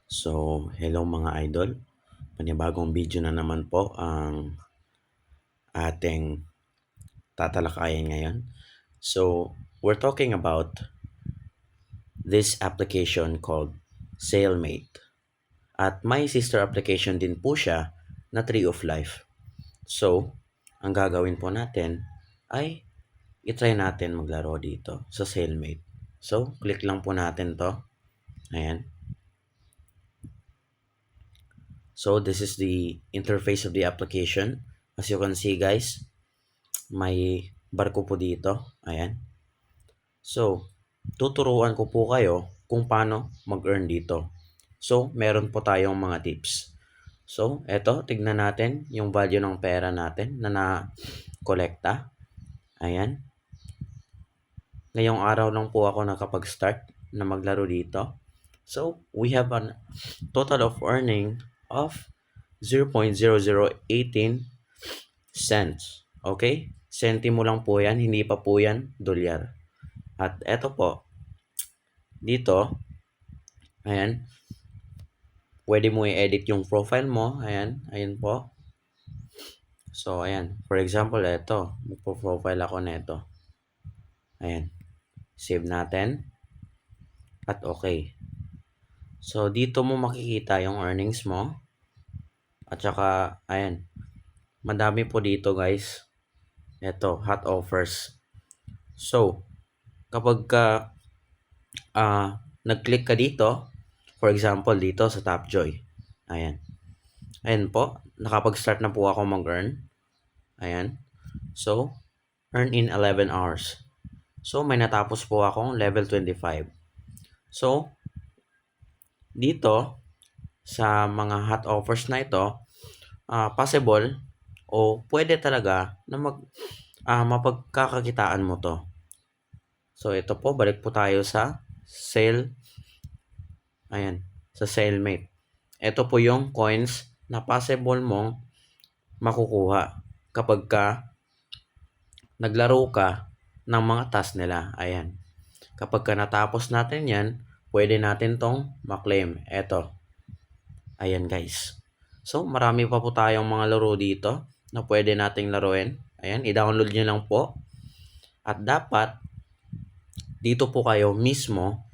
So, hello mga idol. Panibagong video na naman po ang ating tatalakayin ngayon. So, we're talking about this application called SailMate. At may sister application din po siya na Tree of Life. So, ang gagawin po natin ay itry natin maglaro dito sa SailMate. So, click lang po natin to. Ayan. So, this is the interface of the application. As you can see guys, may barko po dito. Ayan. So, tuturuan ko po kayo kung paano mag-earn dito. So, meron po tayong mga tips. So, eto, tignan natin yung value ng pera natin na na-kolekta. Ayan. Ngayong araw lang po ako nakapag-start na maglaro dito. So, we have a total of earning of 0.0018 cents. Okay? Sentimo lang po yan, hindi pa po yan dolyar. At eto po, dito, ayan, pwede mo i-edit yung profile mo. Ayan, ayan po. So, ayan. For example, eto, magpo-profile ako nito. Ayan. Save natin. At okay. So, dito mo makikita yung earnings mo. At saka, ayan, madami po dito guys. Eto, hot offers. So, kapag nag-click ka dito, for example, dito sa Tapjoy. Ayan. Ayan po, nakapag-start na po ako mag-earn. Ayan. So, earn in 11 hours. So, may natapos po akong level 25. So, dito, sa mga hot offers na ito, possible o pwede talaga na mapagkakakitaan mo to. So, ito po, balik po tayo sa sale. Ayan, sa SailMate. Ito po yung coins na possible mong makukuha kapag naglaro ka ng mga task nila. Ayan. Kapag natapos natin yan, pwede natin tong maklaim. Ito. Ayan guys. So, marami pa po tayong mga laro dito na pwede nating laruin. Ayan, i-download nyo lang po. At dapat, dito po kayo mismo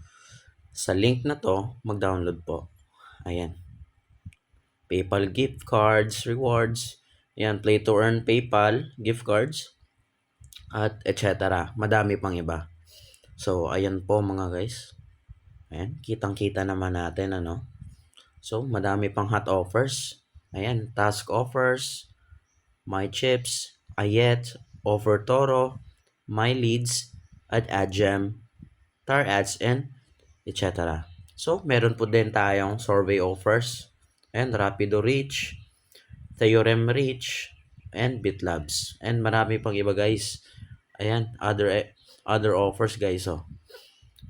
sa link na to, mag-download po. Ayan. PayPal gift cards, rewards. Ayan, play to earn PayPal gift cards. At etc. Madami pang iba. So, ayan po mga guys. Ayan, kitang-kita naman natin ano. So, madami pang hot offers. Ayan, task offers, my chips, ayet, offer toro, my leads, at gem, tar ads, and etc. So, meron po din tayong survey offers. Ayan, Rapido Reach, Theorem Reach, and BitLabs. And marami pang iba guys. Ayan, other offers guys. Oh.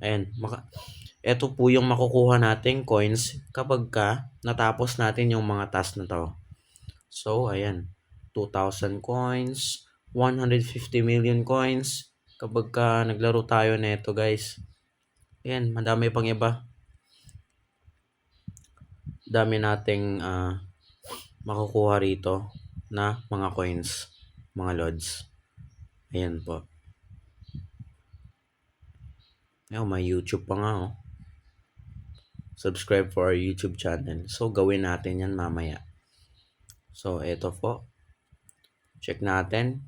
Ayan, ito po yung makukuha nating coins kapag natapos natin yung mga task na to. So, ayan, 2,000 coins, 150 million coins kapag naglaro tayo nito guys. Ayan, madami pang iba. Dami nating makukuha rito na mga coins, mga lods. Ayan po. Ayan, may YouTube pa nga oh. Subscribe for our YouTube channel. So, gawin natin yan mamaya. So, ito po. Check natin.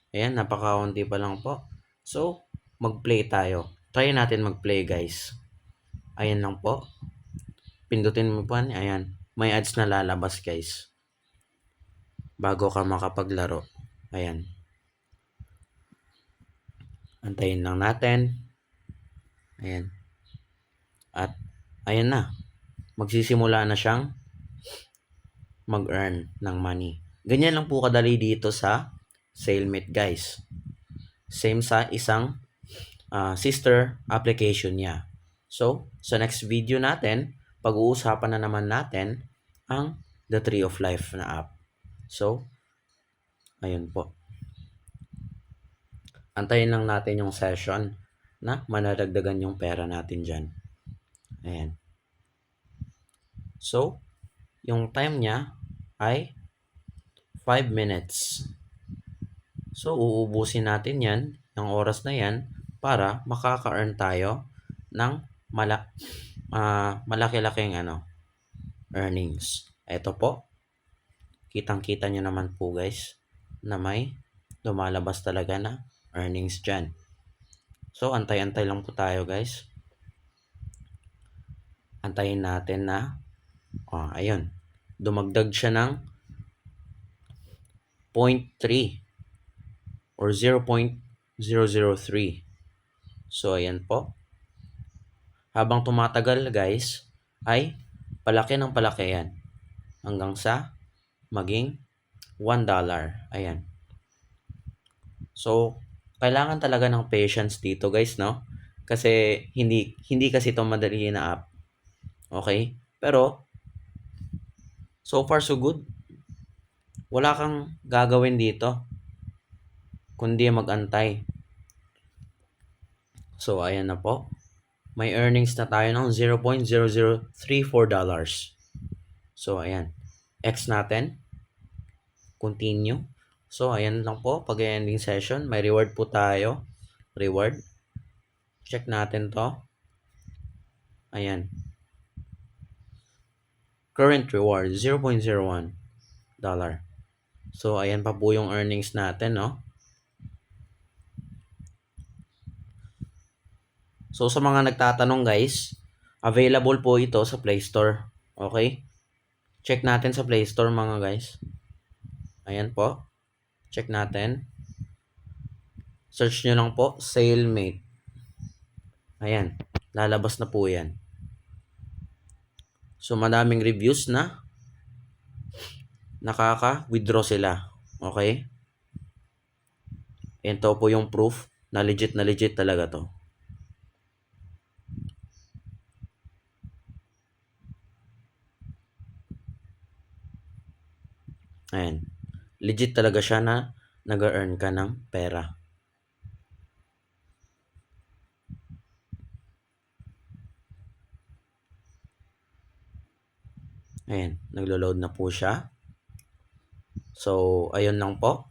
Ayan, napakaunti pa lang po. So, mag-play tayo. Try natin mag-play guys. Ayan lang po. Pindutin mo pa. Ayan. May ads na lalabas guys. Bago ka makapaglaro. Ayan. Antayin lang natin. Ayan. At, ayan na. Magsisimula na siyang mag-earn ng money. Ganyan lang po kadali dito sa SailMate guys. Same sa isang sister application niya. So, sa next video natin, pag-uusapan na naman natin ang The Tree of Life na app. So, ayun po. Antayin lang natin yung session na manadagdagan yung pera natin dyan. Ayan. So, yung time niya ay 5 minutes. So, uubusin natin yan, yung oras na yan, para makaka-earn tayo ng malaki-laking earnings. Ito po, kitang-kita nyo naman po guys, na may lumalabas talaga na earnings dyan. So, antay-antay lang po tayo guys. Antayin natin na, ayun, dumagdag siya ng 0.3 or 0.003. So, ayan po. Habang tumatagal guys, ay palaki ng palaki yan. Hanggang sa maging $1. Ayan. So, kailangan talaga ng patience dito guys, no? Kasi hindi kasi ito madali na app. Okay? Pero, so far so good. Wala kang gagawin dito kundi mag-antay. So, ayan na po. May earnings na tayo ng $0.0034. So, ayan. X natin. Continue. So, ayan lang po. Pag ending session, may reward po tayo. Reward. Check natin to. Ayan. Current reward, $0.01. So, ayan pa po yung earnings natin, no? So, sa mga nagtatanong guys, available po ito sa Play Store. Okay? Check natin sa Play Store mga guys. Ayan po. Check natin. Search nyo lang po, SaleMate. Ayan. Lalabas na po yan. So, madaming reviews na nakaka-withdraw sila. Okay? Ito po yung proof na legit talaga to. Ayan. Legit talaga siya na nag-earn ka ng pera. Ayan. Naglo-load na po siya. So, ayun lang po.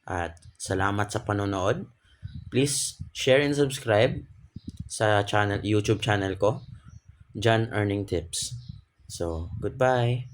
At salamat sa panonood. Please share and subscribe sa YouTube channel ko, John Earning Tips. So, goodbye.